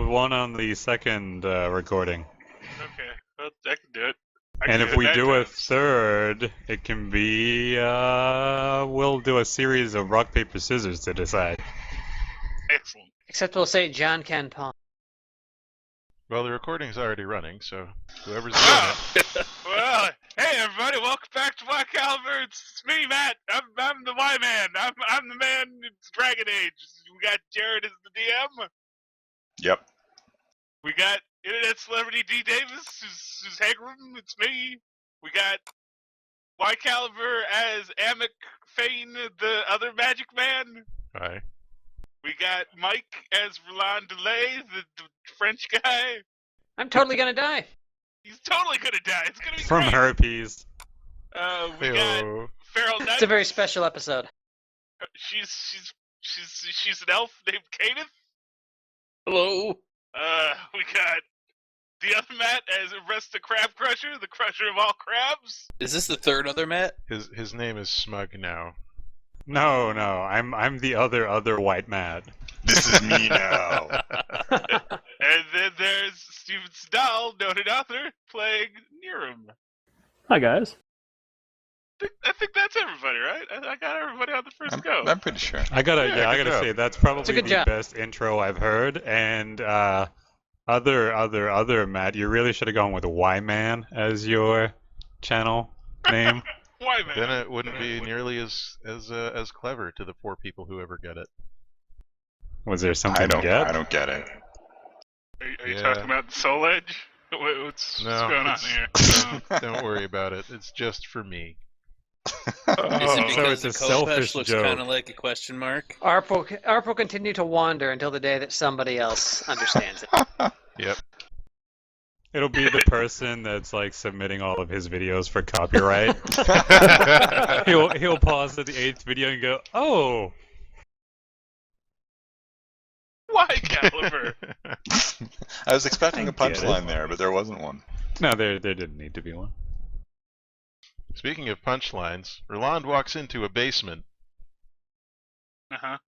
one on the second recording. Okay, well, I can do it. And if we do a third, it can be, we'll do a series of rock, paper, scissors to decide. Excellent. Except we'll say John Ken Palm. Well, the recording's already running, so whoever's doing it. Well, hey everybody, welcome back to Whycalibur. It's me, Matt. I'm the Y-Man. I'm the man in Dragon Age. We got Jared as the DM. Yep. We got internet celebrity D Davis, who's Hagram. It's me. We got Whycalibur as Amic Fane, the other magic man. Hi. We got Mike as Roland Delay, the French guy. I'm totally gonna die. He's totally gonna die. It's gonna be From great. herpes. We got Feral Knight. It's a very special episode. She's an elf named Kenneth. Hello. We got the other Matt as Arresta Crab Crusher, the crusher of all crabs. Is this the third other Matt? His name is Smug now. No, I'm the other white Matt. This is me now. And then there's Steven Seagal, noted author, playing Niram. Hi, guys. I think that's everybody, right? I got everybody on the first go. I'm pretty sure. I gotta good job. say that's probably good the job. best intro I've heard. And other Matt, you really should have gone with Y-Man as your channel name. Why, man? Then it wouldn't be nearly as clever to the poor people who ever get it. Was there something to get? I don't get it. Are you Yeah. talking about the Soul Edge? What's No, going on it's- here? Don't worry about it. It's just for me. Is it so because it's the a selfish Kopesh looks joke. kind of like a question mark? Arp will continue to wander until the day that somebody else understands it. Yep. It'll be the person that's like submitting all of his videos for copyright. he'll pause at the 8th video and go, "Oh, Whycalibur. I was expecting a I get it. punchline there, but there wasn't one. no, there didn't need to be one." Speaking of punchlines, Roland walks into a basement. Uh-huh.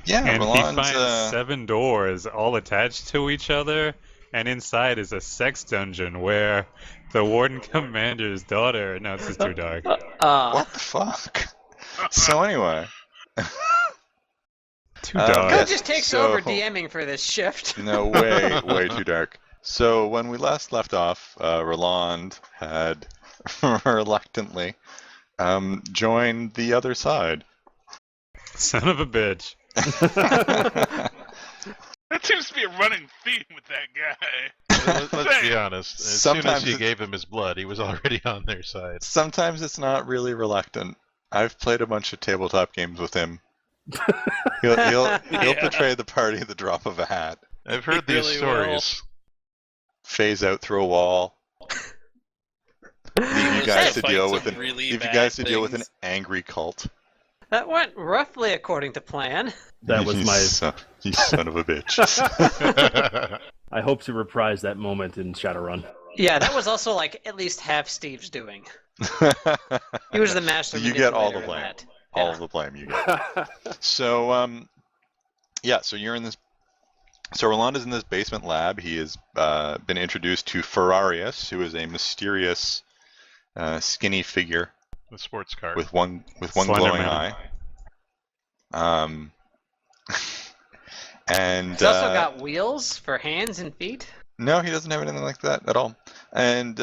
Yeah, And he Roland's, finds 7 doors all attached to each other, and inside is a sex dungeon where the warden-commander's daughter. No, this is too dark. what the fuck? So anyway, Too God dark. Who just takes So- over DMing for this shift? no, way too dark. So when we last left off, Roland had reluctantly joined the other side. Son of a bitch. That seems to be a running theme with that guy. Let's be honest. As soon as Sometimes he it's- gave him his blood, he was already on their side. Sometimes it's not really reluctant. I've played a bunch of tabletop games with him. He'll betray the party at the drop of a hat. I've heard He these really stories. Phase out through a wall. Leave you Must guys have to fight deal some with really leave you bad guys to deal with an things. angry cult. That went roughly according to plan. That was You my. you son of a bitch. I hope to reprise that moment in Shadowrun. Yeah, that was also like at least half Steve's doing. He was the master. You get all the manipulator in blame. that. All Yeah. of the blame you get. So yeah, so you're in this. So Roland is in this basement lab. He has been introduced to Ferrarius, who is a mysterious, skinny figure The sports car. with one Slender glowing Man. eye. And He's also got wheels for hands and feet. no, he doesn't have anything like that at all. And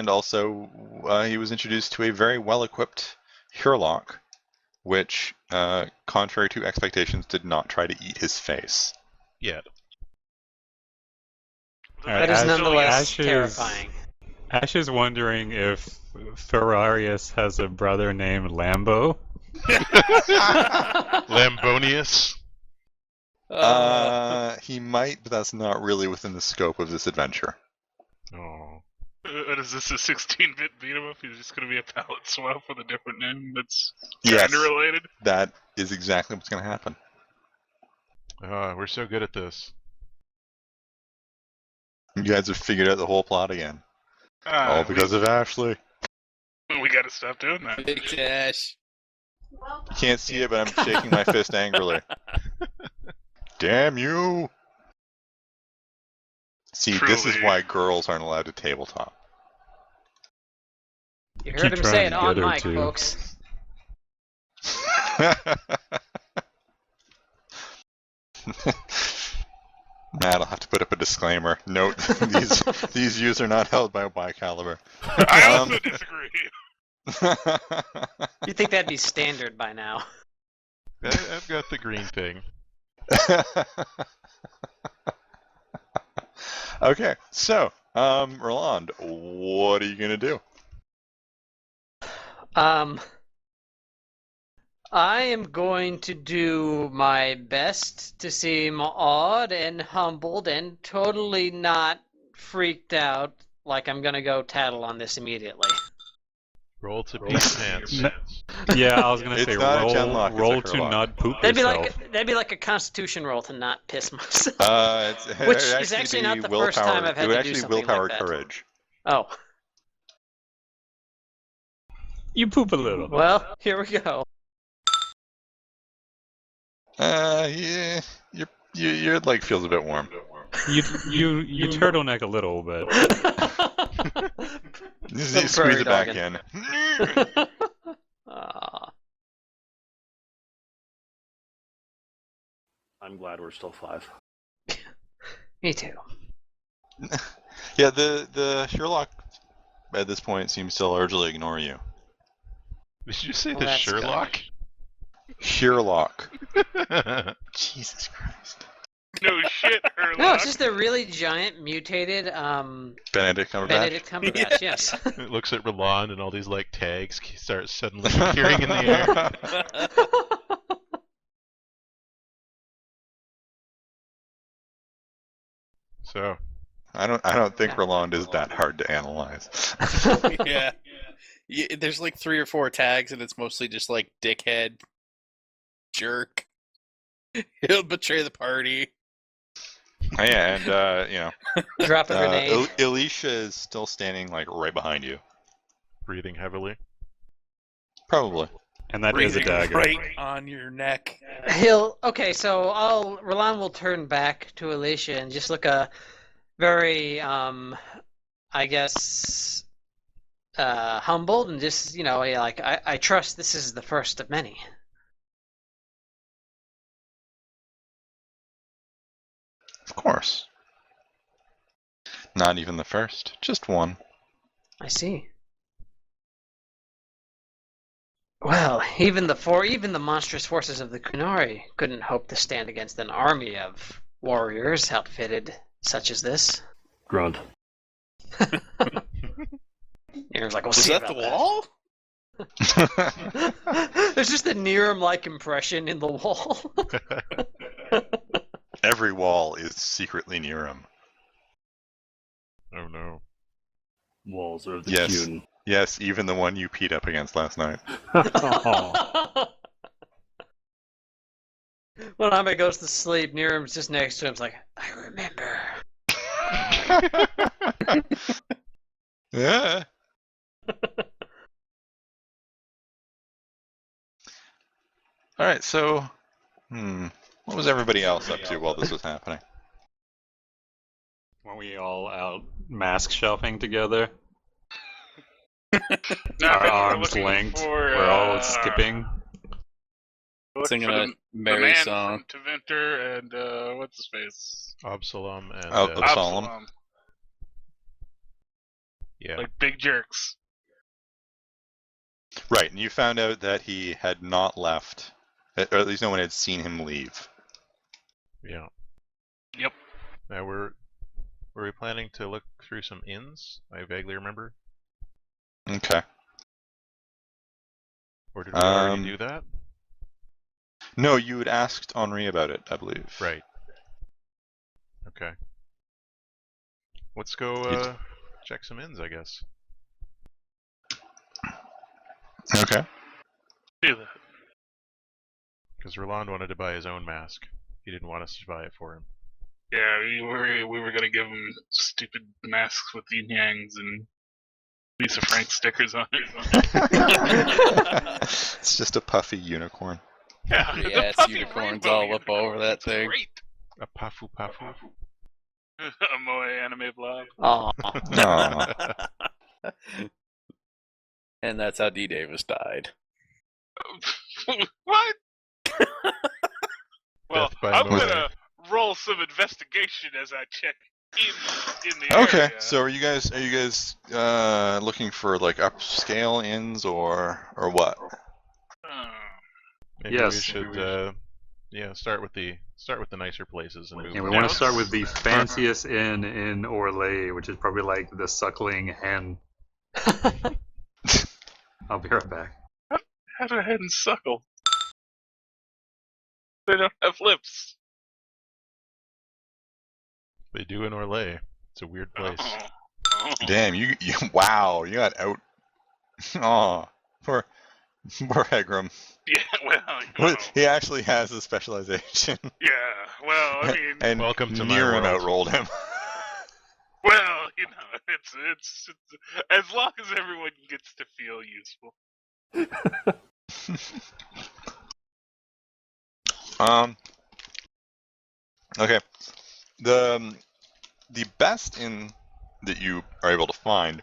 also he was introduced to a very well-equipped Hurlock, which, contrary to expectations, did not try to eat his face. Yet. That is nonetheless Ashes- terrifying. Ash is wondering if Ferrarius has a brother named Lambo. Lambonius. He might, but that's not really within the scope of this adventure. Oh. What is this, a 16-bit beat 'em up? He's just going to be a palette swap with a different name that's Yes, kind of related? that is exactly what's going to happen. We're so good at this. You guys have figured out the whole plot again. All because of Ashley. We got to stop doing that. Big Cash. You can't see it, but I'm shaking my fist angrily. Damn you! See, this is Truly. why girls aren't allowed to tabletop. You Keep heard him trying say it to on get her mic, to. folks. Matt, I'll have to put up a disclaimer. Note, these views are not held by Whycalibur. I also disagree. You'd think that'd be standard by now. I've got the green thing. Okay, so, Roland, what are you gonna do? I am going to do my best to seem awed and humbled and totally not freaked out like I'm gonna go tattle on this immediately. Roll to pee pants. Yeah, I was gonna It's say not a roll, genlock, it's a roll to Sherlock. not poop That'd yourself. be like a Constitution roll to not piss myself. It Which would is actually be not the first time I've had it would to do actually something willpower like that. courage. Oh, You poop a little. well, here we go. Yeah, your leg feels a bit warm. You turtleneck a little bit. You Some squeeze prairie it back dogging. in. Aw. I'm glad we're still 5. Me too. Yeah, the Sherlock at this point seems to largely ignore you. Did you say Well, the that's Sherlock? Sherlock. Jesus Christ. No shit, Herlock. No, it's just a really giant mutated Benedict Cumberbatch. Benedict Cumberbatch. Yes. It looks at Roland and all these like tags start suddenly appearing in the air. So, I don't think Roland is that hard to analyze. Yeah. There's like 3 or 4 tags, and it's mostly just like dickhead, jerk. He'll betray the party. Yeah, and you know, Drop a grenade. Alicia is still standing like right behind you. breathing heavily. Probably. And that is a Breathing dagger. right on your neck. Okay, so Roland will turn back to Alicia and just look a very I guess humbled and just, you know, like I trust this is the first of many. Of course. Not even the first, just one. I see. Well, even the monstrous forces of the Kunari couldn't hope to stand against an army of warriors outfitted such as this. Grunt. Aaron's like, we'll Was see that the about wall? that. There's just a Niram-like impression in the wall. Every wall is secretly near him. Oh no. Walls are the Yes. Kuhn. Yes, even the one you peed up against last night. Oh. When Ahmed goes to sleep, Niram's just next to him. It's like, I remember. Yeah. Alright, so what was everybody else up to while this was happening? Weren't we all out mask shelving together? No, Our we're arms looking linked. for, We're all skipping. looking Singing for a the merry man song. from Teventer and what's his face? Absalom and Absalom. yeah. Like big jerks. Right, and you found out that he had not left, or at least no one had seen him leave. Yeah. Yep. Now were we planning to look through some inns? I vaguely remember. Okay. Or did we already do that? No, you had asked Henri about it, I believe. Right. Okay. Let's go check some inns, I guess. Okay. Do that. Because Roland wanted to buy his own mask. He didn't want us to buy it for him. Yeah, we were gonna give him stupid masks with yin yangs and Lisa Frank stickers on it. It's just a puffy unicorn. Yeah, Yeah, it's puffy unicorns rainbow all up over that It's thing. Great. A pafu pafu. A moe anime blob. Oh, Aw. And that's how D. Davis died. What? Well, Death by I'm moe. gonna roll some investigation as I check in the Okay, area. so are you guys looking for like upscale inns or what? Maybe Yes. we should start with the nicer places and move. And we on. want to start with the fanciest inn in Orlais, which is probably like the suckling hen. I'll be right back. How do hens suckle? They don't have lips. They do in Orlais. It's a weird place. Oh. Damn, you wow, you got out. Aw, poor Hegram. Yeah, well, you know. He actually has a specialization. Yeah, well, I mean, And Welcome to my Niram world. outrolled him. well, you know, it's as long as everyone gets to feel useful. Okay. The best inn that you are able to find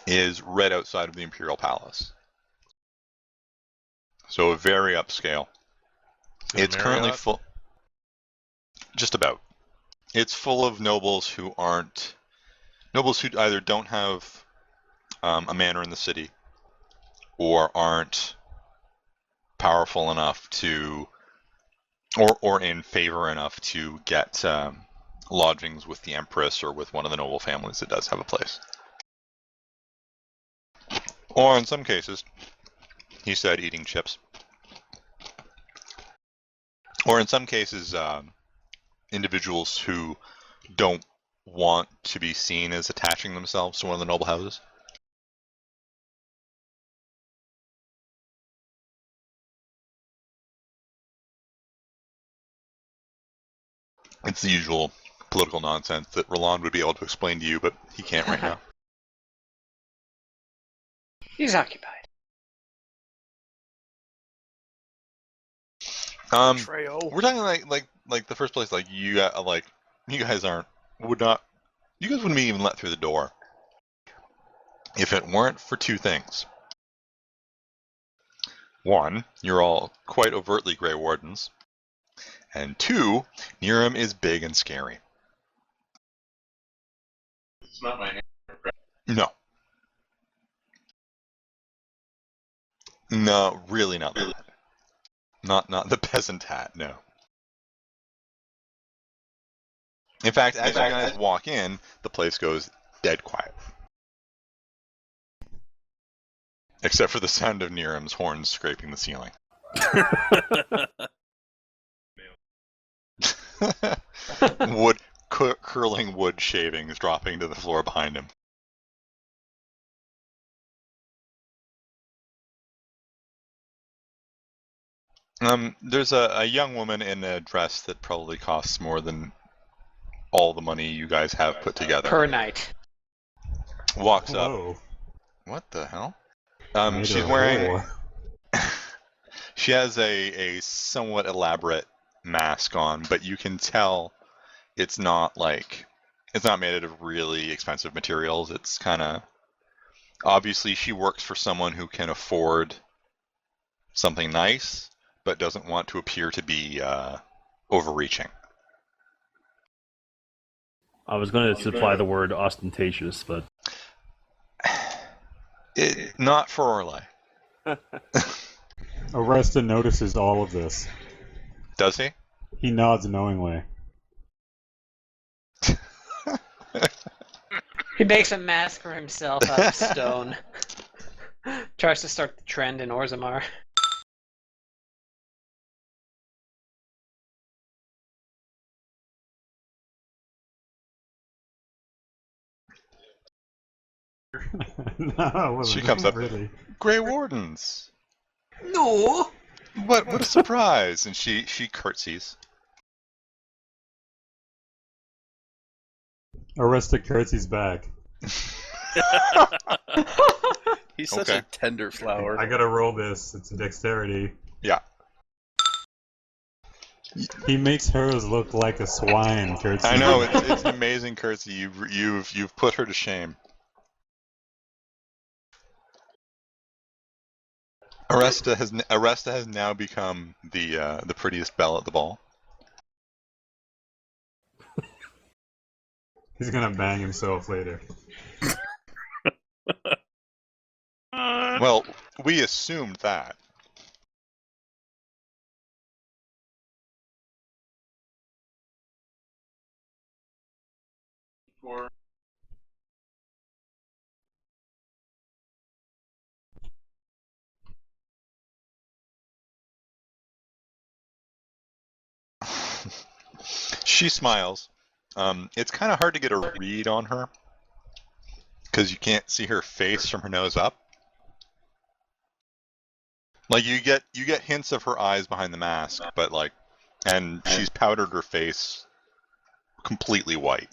is right outside of the Imperial Palace. So very upscale. Is it It's currently Marriott? full. Just about. It's full of nobles who either don't have a manor in the city or aren't powerful enough to, or in favor enough to get lodgings with the Empress or with one of the noble families that does have a place. Or in some cases, he said eating chips. Or in some cases, individuals who don't want to be seen as attaching themselves to one of the noble houses. It's the usual political nonsense that Roland would be able to explain to you, but he can't right now. he's occupied. Trail. We're talking like the first place, like you guys wouldn't be even let through the door if it weren't for two things. One, you're all quite overtly Grey Wardens, and two, Niram is big and scary. It's not my hand. No. No, really not that. Not the peasant hat, no. In fact, as you guys walk in, the place goes dead quiet. Except for the sound of Niram's horns scraping the ceiling. Curling wood shavings dropping to the floor behind him. There's a young woman in a dress that probably costs more than all the money you guys have put together. Per night. Walks up. Whoa. What the hell? Made She's a wearing. roll. She has a somewhat elaborate mask on, but you can tell it's not made out of really expensive materials. It's kind of obviously she works for someone who can afford something nice, but doesn't want to appear to be overreaching. I was going to supply the word ostentatious, but Not for Orlais. Arrested notices all of this. Does he? He nods knowingly. He makes a mask for himself out of stone. Tries to start the trend in Orzammar. No, it wasn't. She comes up. Really. Grey Wardens. No! What a surprise! And she curtsies. Arrested curtsies back. He's such Okay. a tender flower. I gotta roll this. It's a dexterity. Yeah. He makes hers look like a swine, Kurtzy. I know it's amazing, Kurtzy. You've put her to shame. Aresta has now become the prettiest belle at the ball. He's gonna bang himself later. Well, we assumed that. She smiles. It's kind of hard to get a read on her because you can't see her face from her nose up. Like you get hints of her eyes behind the mask, but like, and she's powdered her face completely white.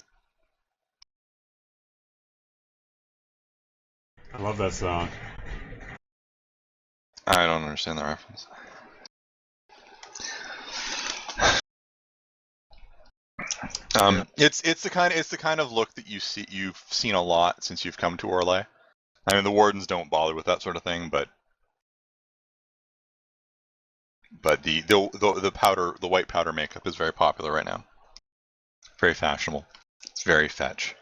I love that song. I don't understand the reference. It's the kind of look that you've seen a lot since you've come to Orlais. I mean, the wardens don't bother with that sort of thing, but the white powder makeup is very popular right now. Very fashionable. It's very fetch.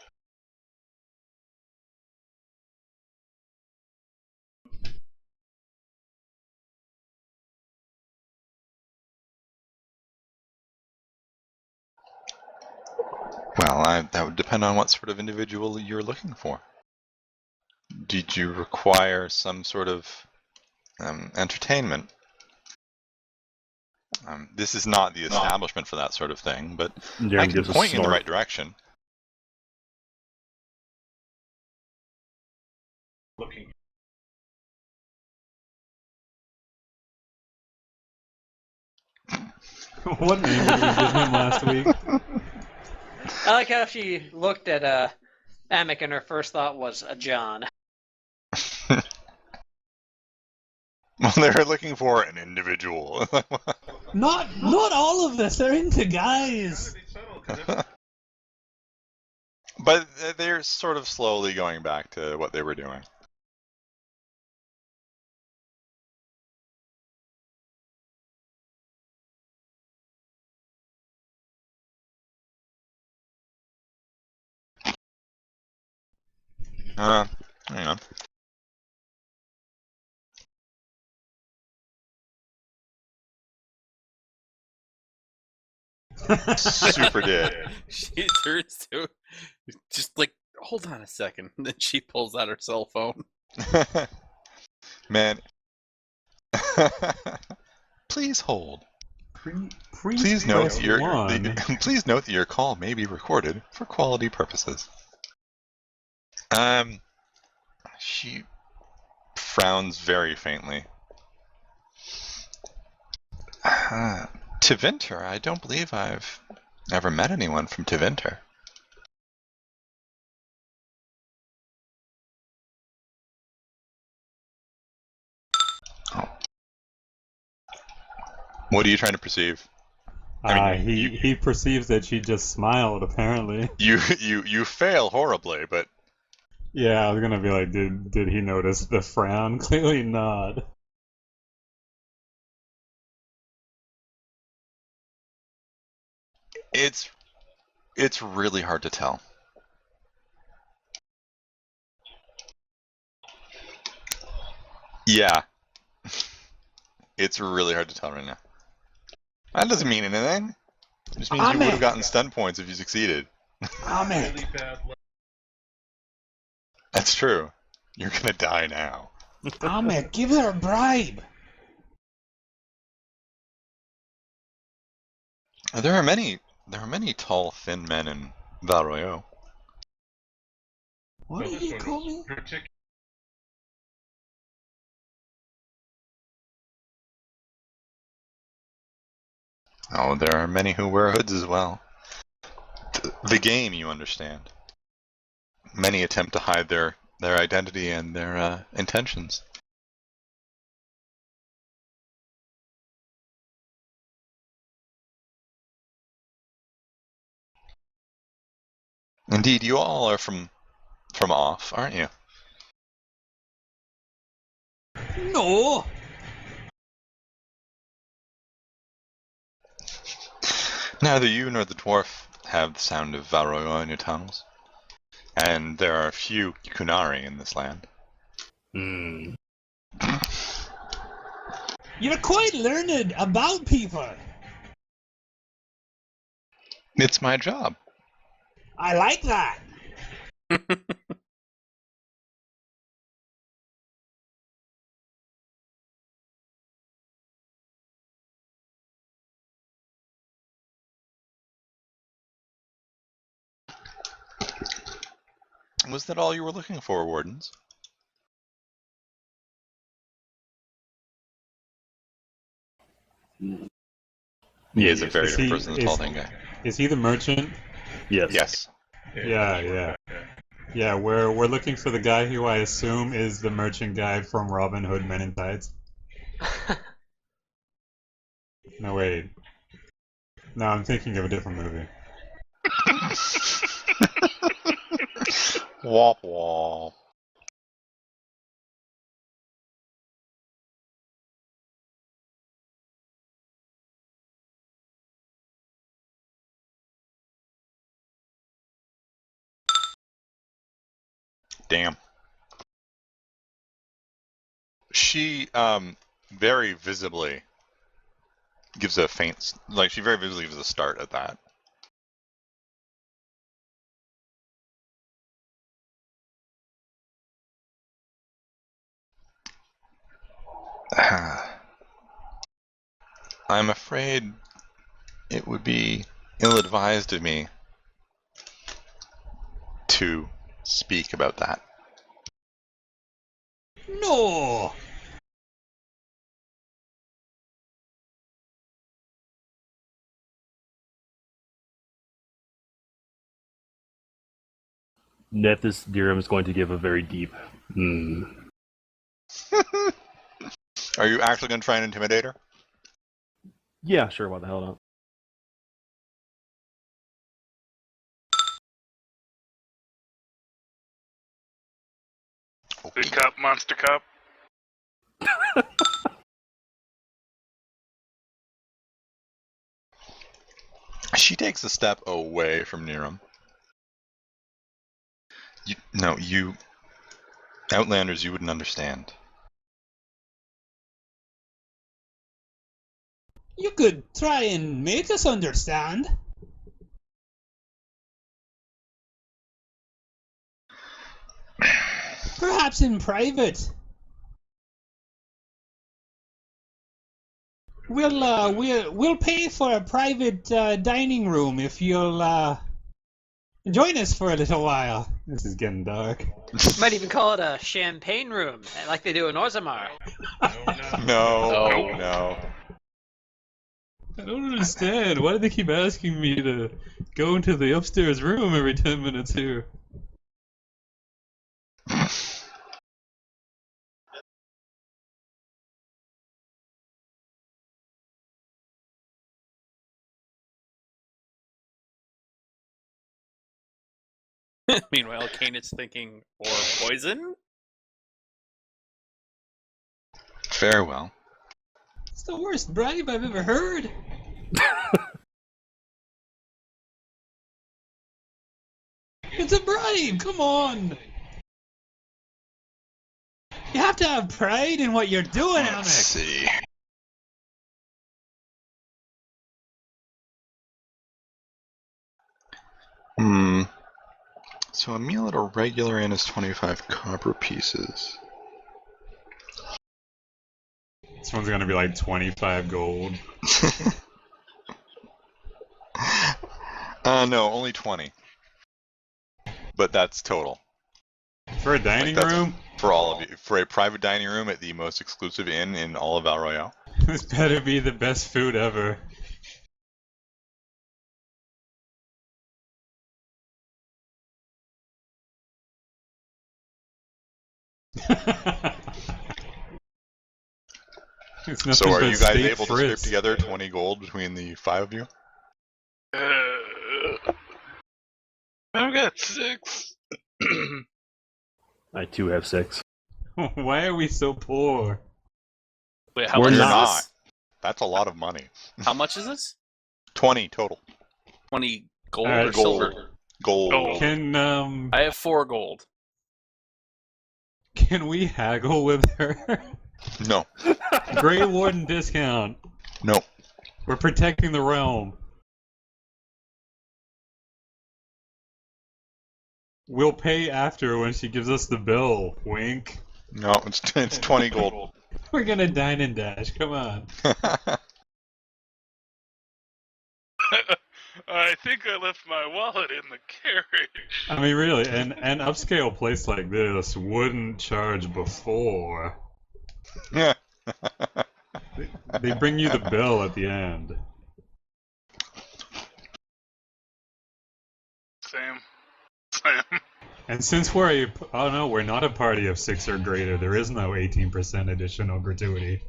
Well, that would depend on what sort of individual you're looking for. Did you require some sort of entertainment? This is not the establishment for that sort of thing, but Darren I can gives a point you in the snort. right direction. What name did we give him last week? I like how she looked at Amic and her first thought was a John. Well, they're looking for an individual. Not all of this. They're into guys. But they're sort of slowly going back to what they were doing. Hang on. Super did. She turns to just like, hold on a second. And then she pulls out her cell phone. Man. Please hold. Please Please note press please note that your call may be recorded for quality purposes. She frowns very faintly. Tevinter? I don't believe I've ever met anyone from Tevinter. Oh. What are you trying to perceive? I mean, he perceives that she just smiled, apparently. You fail horribly, but Yeah, I was gonna be like, did he notice the frown? Clearly not. it's really hard to tell. Yeah. It's really hard to tell right now. That doesn't mean anything. It just means you would have gotten stun points if you succeeded. Amic. That's true. You're gonna die now. Amic, give her a bribe. There are many tall, thin men in Val Royeaux. What did he call me? Oh, there are many who wear hoods as well. The game, you understand. Many attempt to hide their identity and their intentions. Indeed, you all are from off, aren't you? No. Neither you nor the dwarf have the sound of Valroyo in your tunnels, and there are few Kunari in this land. Hmm. You're quite learned about people. It's my job. I like that. Was that all you were looking for, Wardens? He is a very different person than the tall thing guy. Is he the merchant? Yes. Yes. Yeah, we're looking for the guy who I assume is the merchant guy from Robin Hood Men in Tights. No, wait. No, I'm thinking of a different movie. Womp womp. Damn. She very visibly gives a faint, like she very visibly gives a start at that. I'm afraid it would be ill-advised of me to speak about that. No. Nephthys Dirham is going to give a very deep. Hmm. Are you actually going to try and intimidate her? Yeah, sure. Why the hell not? Big cup, monster cup. She takes a step away from Niram. You Outlanders, you wouldn't understand. You could try and make us understand. Perhaps in private. We'll pay for a private dining room if you'll join us for a little while. This is getting dark. Might even call it a champagne room, like they do in Orzammar. No. I don't understand. Why do they keep asking me to go into the upstairs room every 10 minutes here? Meanwhile, Kane is thinking, or poison? Very well. It's the worst bribe I've ever heard. It's a bribe, come on! You have to have pride in what you're doing, Let's Amek. see. So a meal at a regular inn is 25 copper pieces. This one's gonna be like 25 gold. No, only 20. But that's total. For a dining Like, that's room? For all of you. For a private dining room at the most exclusive inn in all of Val Royale. This better be the best food ever. It's nothing So are but you guys steak able to scrape fritz. together 20 gold between the 5 of you? I've got 6. I too have 6. Why are we so poor? Wait, how We're much You're is not. this? That's a lot of money. How much is this? 20 total. 20 gold Alright, or silver? Gold. Can I have 4 gold. can we haggle with her? No. Grey Warden discount. No. We're protecting the realm. We'll pay after when she gives us the bill. Wink. No, it's 20 gold. We're gonna dine and dash. Come on. I think I left my wallet in the carriage. I mean, really, an upscale place like this wouldn't charge before. Yeah. They bring you the bill at the end. Sam. And since we're oh no, we're not a party of 6 or greater. There is no 18% additional gratuity.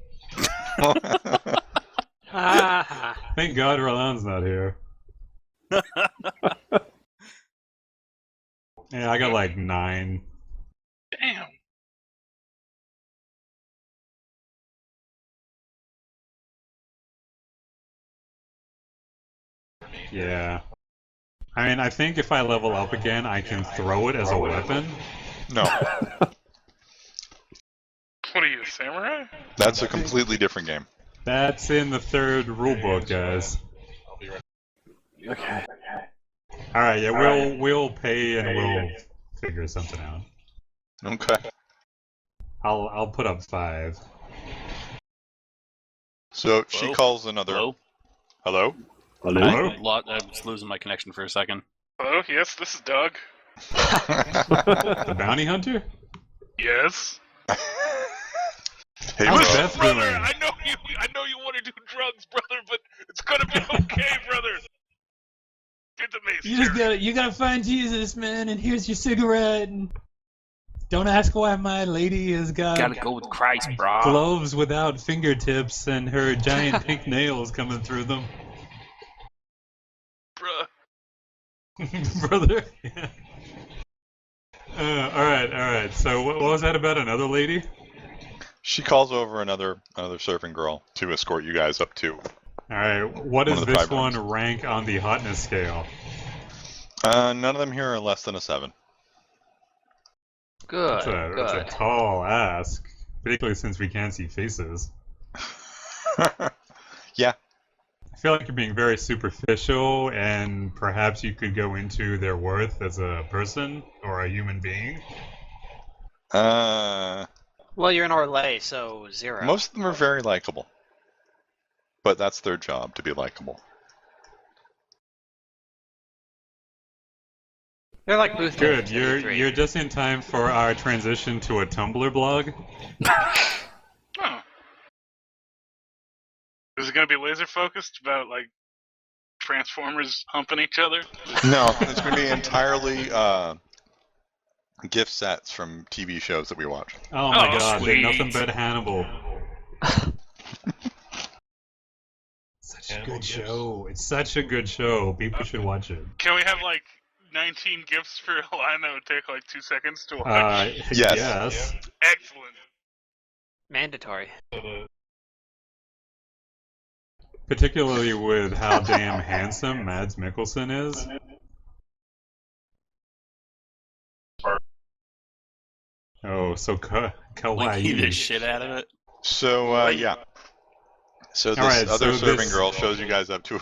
Thank God Roland's not here. Yeah, I got like 9. Damn. Yeah. I mean, I think if I level up again, I can throw it as a weapon. No. What are you, a samurai? That's a completely different game. That's in the 3rd rulebook, guys. Okay. All right, yeah, we'll pay and we'll figure something out. Okay. I'll put up 5. So she Hello? calls another. Hello? Hello? Hello? I was losing my connection for a second. Hello, yes, this is Doug. The bounty hunter? Yes. Hey, How's bro. Beth Brother, doing? I know you want to do drugs, brother, but it's gonna be okay, brother. Get the mace. You gotta find Jesus, man, and here's your cigarette. And don't ask why my lady has got Gotta go with Christ, bro. gloves without fingertips and her giant pink nails coming through them. Bruh. Brother? Yeah. Alright. So what was that about another lady? She calls over another surfing girl to escort you guys up to. Alright, what One does of the this 5 one rooms. rank on the hotness scale? None of them here are less than a 7. Good, That's a tall ask, particularly since we can't see faces. Yeah. I feel like you're being very superficial, and perhaps you could go into their worth as a person or a human being. Well, you're in Orlais, so 0. Most of them are very likable. But that's their job, to be likable. They're like booth Good, numbers, you're just in time for our transition to a Tumblr blog. Oh. Is it gonna be laser focused about like Transformers humping each other? No, it's going to be entirely gift sets from TV shows that we watch. Oh my Oh, god, they're sweet. nothing but Hannibal. Such a good show. It's such a good show. People should watch it. Can we have like 19 gifts for a line that would take like 2 seconds to watch? Yes. Yes. Excellent. Mandatory. Particularly with how damn handsome Mads Mikkelsen is. Oh, so Like kawaii. the shit out of it. So, yeah. So this Alright, other so serving this- girl shows you guys up to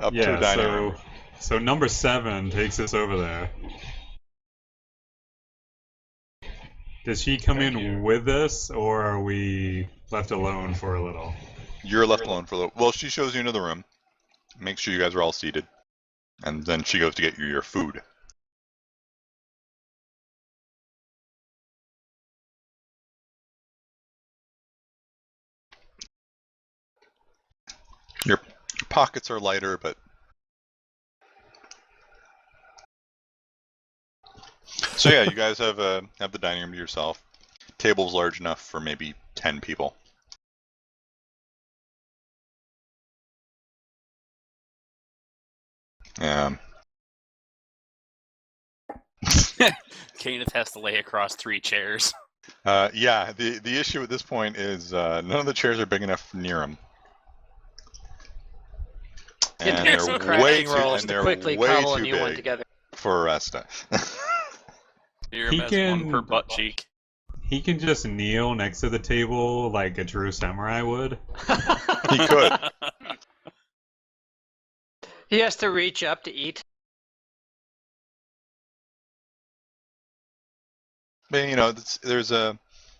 a Yeah, dining room. so number 7 takes us over there. Does she come in with us, or are we left alone for a little? You're left alone for a little. Well, she shows you into the room, makes sure you guys are all seated, and then she goes to get you your food. Your pockets are lighter, but so yeah, you guys have the dining room to yourself. Table's large enough for maybe 10 people. Kenneth has to lay across 3 chairs. Yeah, the issue at this point is none of the chairs are big enough near him. Get And to make they're some way crafting too, rolls and to they're quickly way cobble a too new one big together. for Aresta. Here He has can- 1 per butt cheek. He can just kneel next to the table like a true samurai would. He could. He has to reach up to eat. But, you know, there's a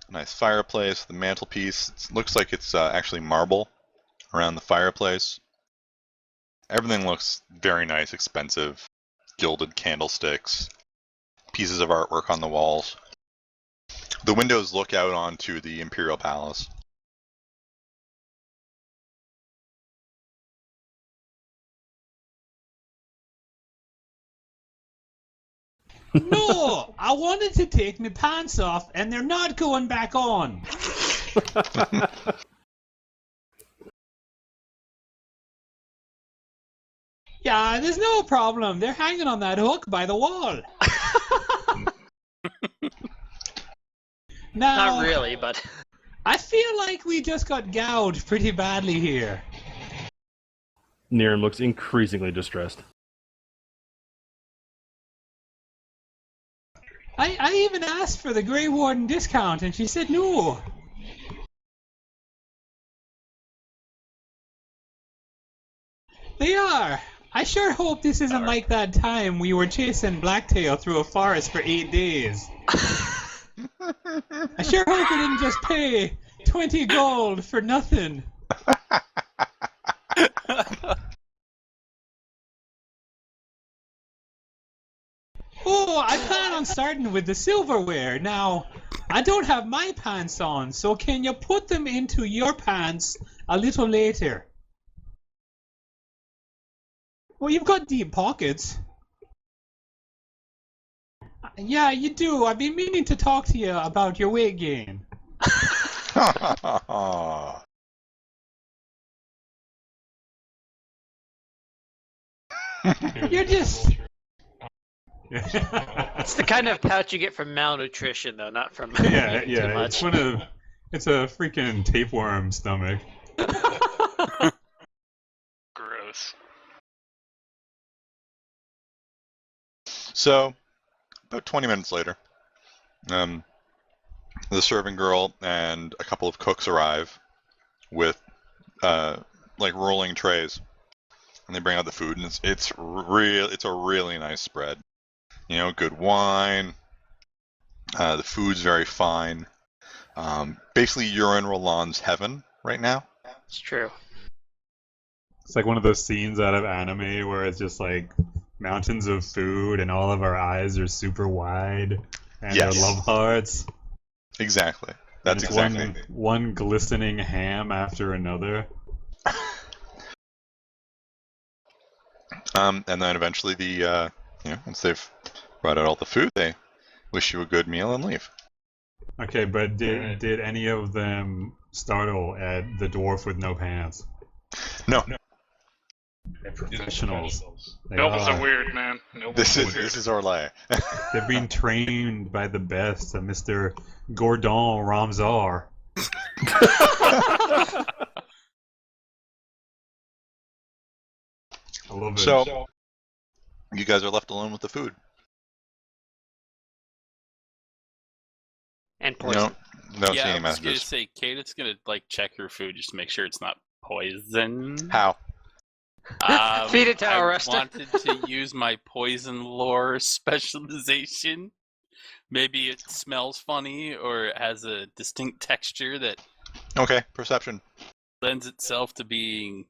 nice fireplace, the mantelpiece. It looks like it's actually marble around the fireplace. Everything looks very nice, expensive. Gilded candlesticks, pieces of artwork on the walls. The windows look out onto the Imperial Palace. No, I wanted to take my pants off, and they're not going back on. Yeah, there's no problem. They're hanging on that hook by the wall. Now, Not really, but I feel like we just got gouged pretty badly here. Niram looks increasingly distressed. I even asked for the Grey Warden discount, and she said no. They are. I sure hope this isn't like that time we were chasing Blacktail through a forest for 8 days. I sure hope we didn't just pay 20 gold for nothing. Oh, I plan on starting with the silverware. Now, I don't have my pants on, so can you put them into your pants a little later? Well, you've got deep pockets. Yeah, you do. I've been meaning to talk to you about your weight gain. You're just... it's the kind of pouch you get from malnutrition, though, not from yeah, eating too yeah. much. It's a freaking tapeworm stomach. Gross. So, about 20 minutes later, the serving girl and a couple of cooks arrive with, like, rolling trays. And they bring out the food, and it's a really nice spread. You know, good wine. The food's very fine. Basically, you're in Roland's heaven right now. It's true. It's like one of those scenes out of anime where it's just like mountains of food and all of our eyes are super wide and Yes. they're love hearts. Exactly. That's And it's exactly. one glistening ham after another. And then eventually once they've brought out all the food, they wish you a good meal and leave. Okay, but did any of them startle at the dwarf with no pants? No, They're professionals. They Nobles are. are weird, man. Nobles this are is weird. Orlais. They've been trained by the best, Mr. Gordon Ramsar. I love it. So, you guys are left alone with the food. And You poison. don't see Yeah, I any was gonna messages. say, Kate, gonna like check your food just to make sure it's not poison. How? Feed it to I Aresta. wanted to use my poison lore specialization. Maybe it smells funny or it has a distinct texture that Okay, perception. lends itself to being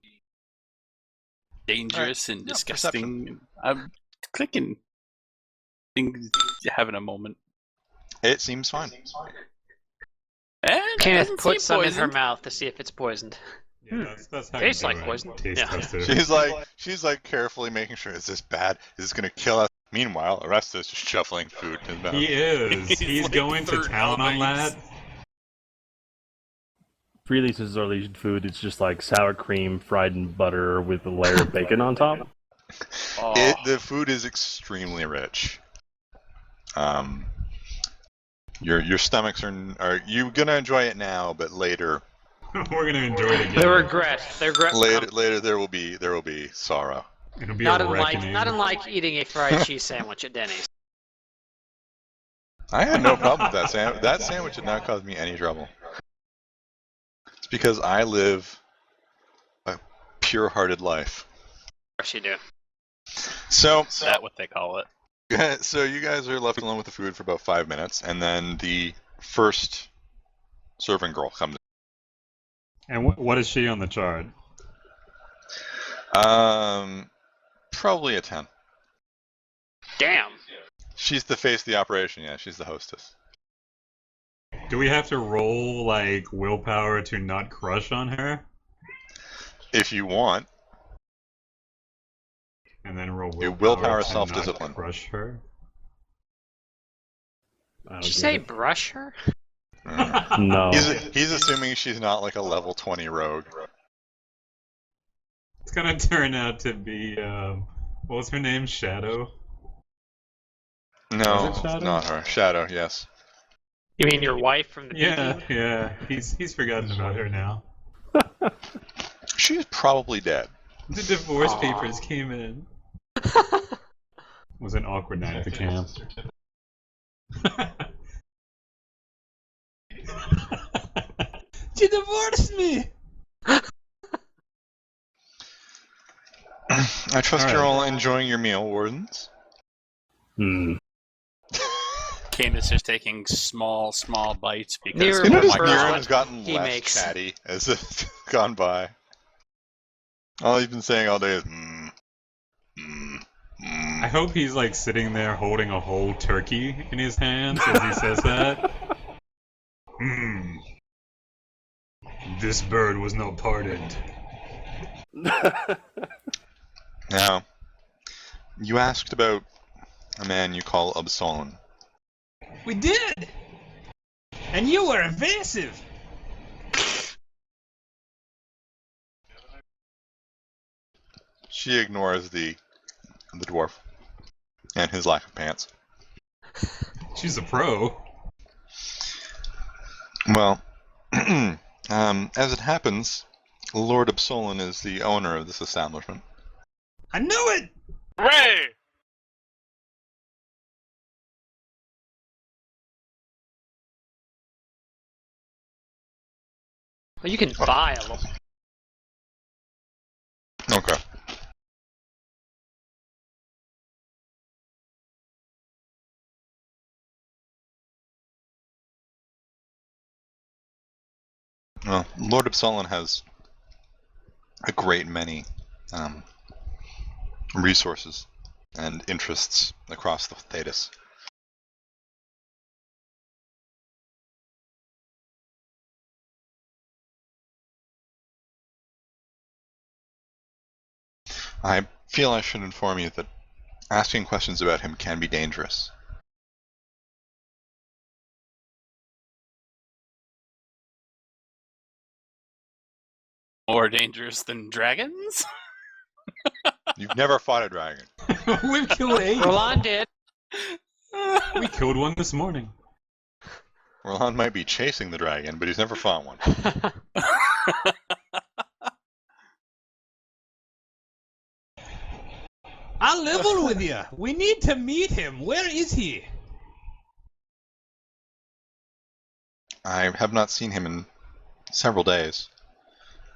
dangerous and Yeah, disgusting. I'm clicking things, having a moment. It seems fine. And it Kenneth doesn't puts seem some in her poisoned. mouth to see if it's poisoned. Yeah, that's how Tastes you do like it. poison. Taste Yeah. tester. She's like carefully making sure, is this bad? Is this gonna kill us? Meanwhile, Aresta's just shuffling food in his mouth. He is. He's He's like going to third town on base. that. Freely, this is our Legion food. It's just like sour cream fried in butter with a layer of bacon on top. Oh, The food is extremely rich. Your stomachs are you gonna enjoy it now, but later We're gonna enjoy it again. The regret. later there will be sorrow. It'll be Not a unlike, reckoning. not unlike eating a fried cheese sandwich at Denny's. I had no problem with that sandwich. That sandwich did not cause me any trouble. It's because I live a pure-hearted life. Of course you do. So Is that what they call it? so you guys are left alone with the food for about 5 minutes, and then the first serving girl comes And what is she on the chart? in. Probably a 10. Damn. She's the face of the operation, yeah, she's the hostess. Do we have to roll, like, willpower to not crush on her? If you want, And then roll Your willpower willpower to self-discipline. not crush her? I don't Did you get say it. brush her? No. He's assuming she's not like a level 20 rogue. It's gonna turn out to be, what was her name? Shadow? No, Was it it's Shadow? not her. Shadow, yes. You mean your wife from the Yeah, beginning? yeah. He's forgotten about her now. She's probably dead. The divorce Aw. papers came in. Was an awkward night at the camp. You divorced me! I trust Alright. you're all enjoying your meal, wardens. Hmm. Candace is taking small bites because Near oh You my notice god. Nero- has gotten he less makes. chatty as it's gone by. All he's been saying all day is I hope he's like sitting there holding a whole turkey in his hands as he says that. Hmm. This bird was not pardoned. Now, you asked about a man you call Absolon. We did! And you were evasive! She ignores the dwarf and his lack of pants. She's a pro. Well, as it happens, Lord Absolon is the owner of this establishment. I knew it! Hooray! Well, you can buy a little. Okay. Well, Lord Absolon has a great many resources and interests across the Thetis. I feel I should inform you that asking questions about him can be dangerous. More dangerous than dragons? You've never fought a dragon. We've killed 8. Roland did. We killed one this morning. Roland might be chasing the dragon, but he's never fought one. I'll level with you. We need to meet him. Where is he? I have not seen him in several days.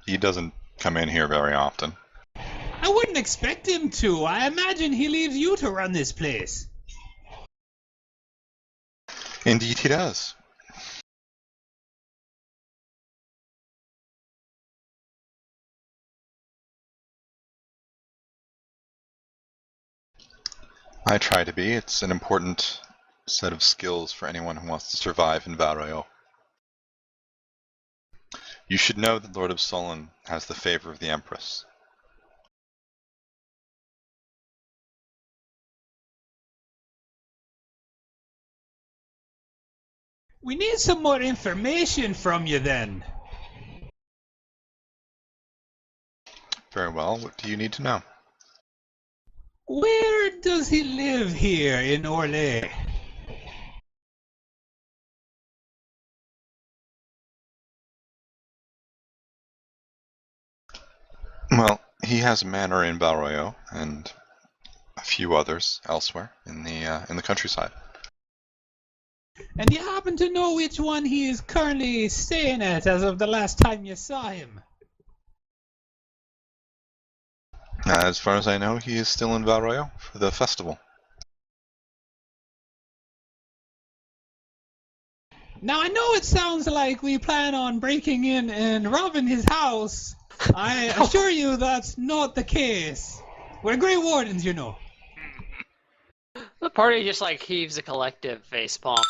He doesn't come in here very often. I wouldn't expect him to. I imagine he leaves you to run this place. Indeed he does. I try to be. It's an important set of skills for anyone who wants to survive in Valrayo. You should know that Lord Absolon has the favor of the Empress. We need some more information from you then. Very well. What do you need to know? Where does he live here in Orlais? Well, he has a manor in Balroyo and a few others elsewhere in the countryside. And you happen to know which one he is currently staying at as of the last time you saw him? As far as I know, he is still in Balroyo for the festival. Now, I know it sounds like we plan on breaking in and robbing his house. I assure you that's not the case. We're Grey Wardens, you know. The party just like heaves a collective facepalm.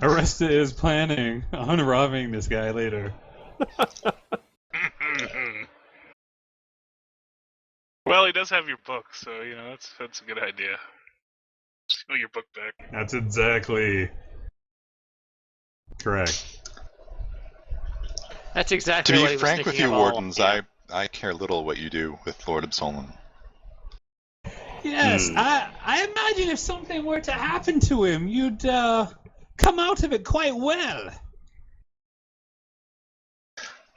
Arresta is planning on robbing this guy later. Well, he does have your book, so that's a good idea. Steal your book back. That's exactly correct. That's To exactly what be he was frank with thinking you, of all Wardens, along. I care little what you do with Lord Absolem. Yes, I imagine if something were to happen to him, you'd come out of it quite well.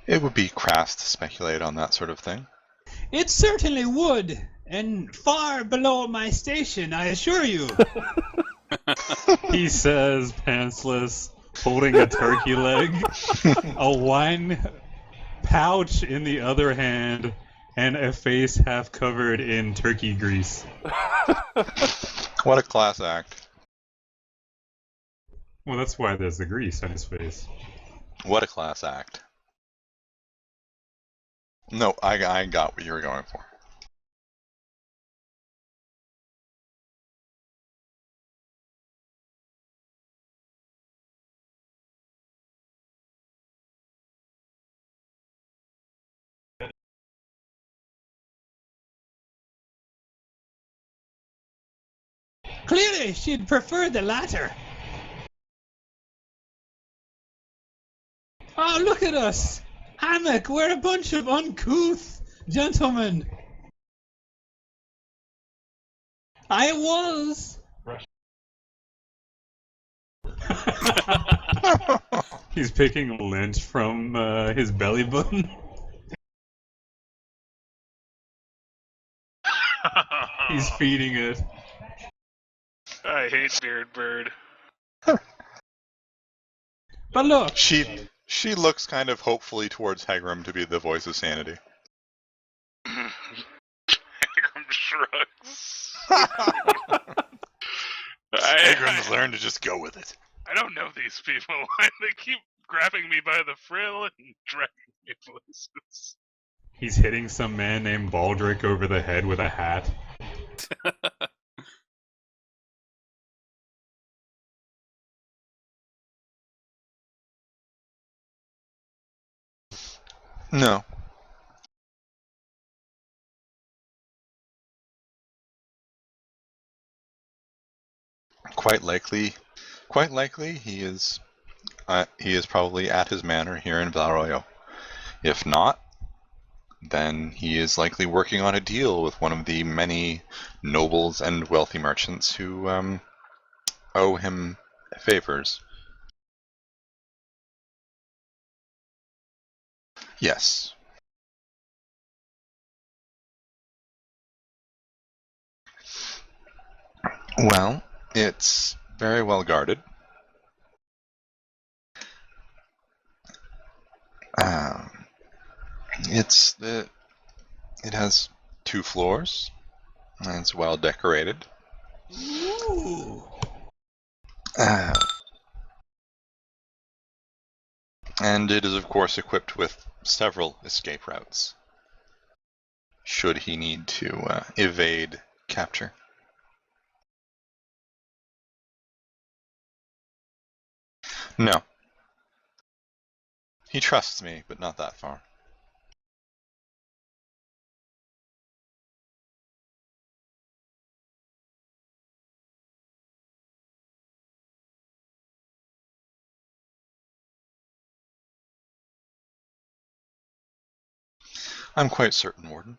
It would be crass to speculate on that sort of thing. It certainly would, and far below my station, I assure you. He says, pantsless, holding a turkey leg, a wine pouch in the other hand, and a face half covered in turkey grease. What a class act. Well, that's why there's the grease on his face. What a class act. No, I got what you were going for. Clearly, she'd prefer the latter. Oh, look at us! Hammock, we're a bunch of uncouth gentlemen. I was. He's picking lint from his belly button. He's feeding it. I hate Beard Bird. But look, She looks kind of hopefully towards Hegram to be the voice of sanity. Hiram shrugs. Hagrim's learned to just go with it. I don't know these people. They keep grabbing me by the frill and dragging me places. He's hitting some man named Baldric over the head with a hat. No. Quite likely he is probably at his manor here in Valroyo. If not, then he is likely working on a deal with one of the many nobles and wealthy merchants who owe him favors. Yes. Well, it's very well guarded. It has 2 floors, and it's well decorated. ooh. And it is, of course, equipped with several escape routes, should he need to evade capture. No. He trusts me, but not that far. I'm quite certain, Warden.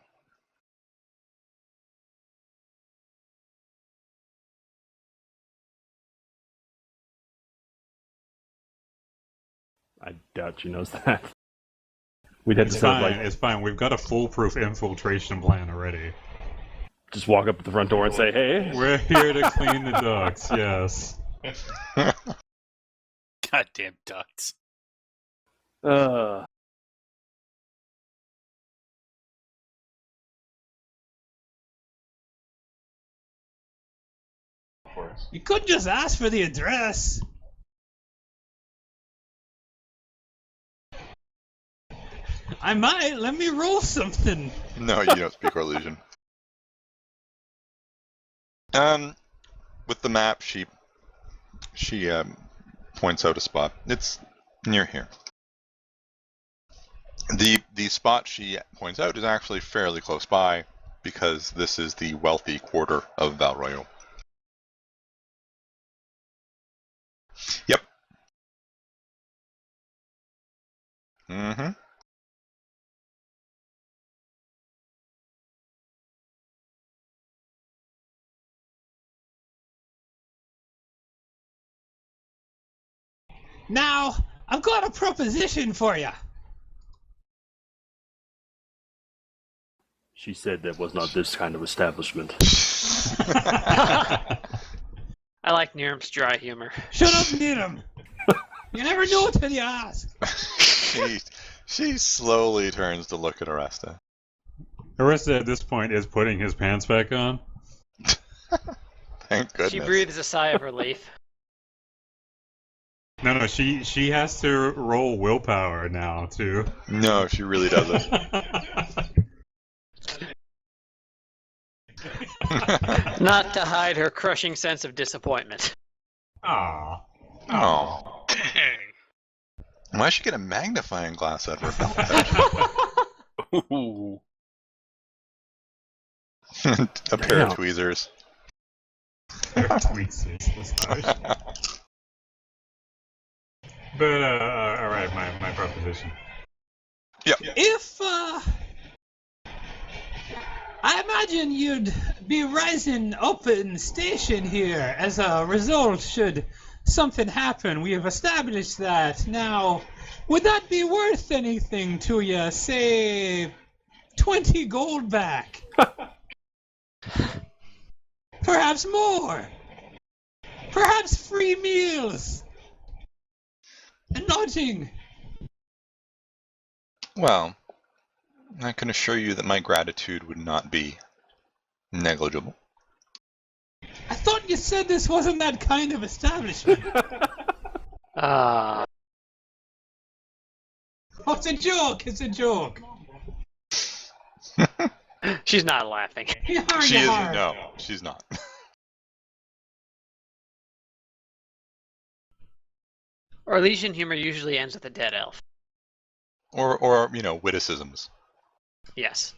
I doubt she knows that. We'd have to It's set up, fine. like, It's fine. We've got a foolproof infiltration plan already. just walk up to the front door and say, "Hey." We're here to clean the ducts. Yes. Goddamn ducks. Uh, You could just ask for the address. I might. Let me roll something. No, you don't speak Orlesian. With the map, she points out a spot. It's near here. The spot she points out is actually fairly close by, because this is the wealthy quarter of Val Royal. Yep. Mm-hmm. Now, I've got a proposition for you. she said that was not this kind of establishment. I like Niram's dry humor. Shut up, Niram. You never know till you ask. She slowly turns to look at Aresta. Arista at this point is putting his pants back on. Thank goodness. She breathes a sigh of relief. No, she has to roll willpower now too. No, she really doesn't. Not to hide her crushing sense of disappointment. Aw. Oh. Why should she get a magnifying glass out of her belt? Ooh. A pair of Damn. tweezers. Tweezers. That's harsh. But all right, my proposition. If, I imagine you'd be rising up in station here as a result should something happen. We have established that. Now, would that be worth anything to you? Say, 20 gold back? Perhaps more? Perhaps free meals? And lodging? Well, I can assure you that my gratitude would not be negligible. I thought you said this wasn't that kind of establishment. Ah. Oh, it's a joke. It's a joke. She's not laughing. Yar, She isn't. yar. No, she's not. Orlesian humor usually ends with a dead elf. Or witticisms. Yes.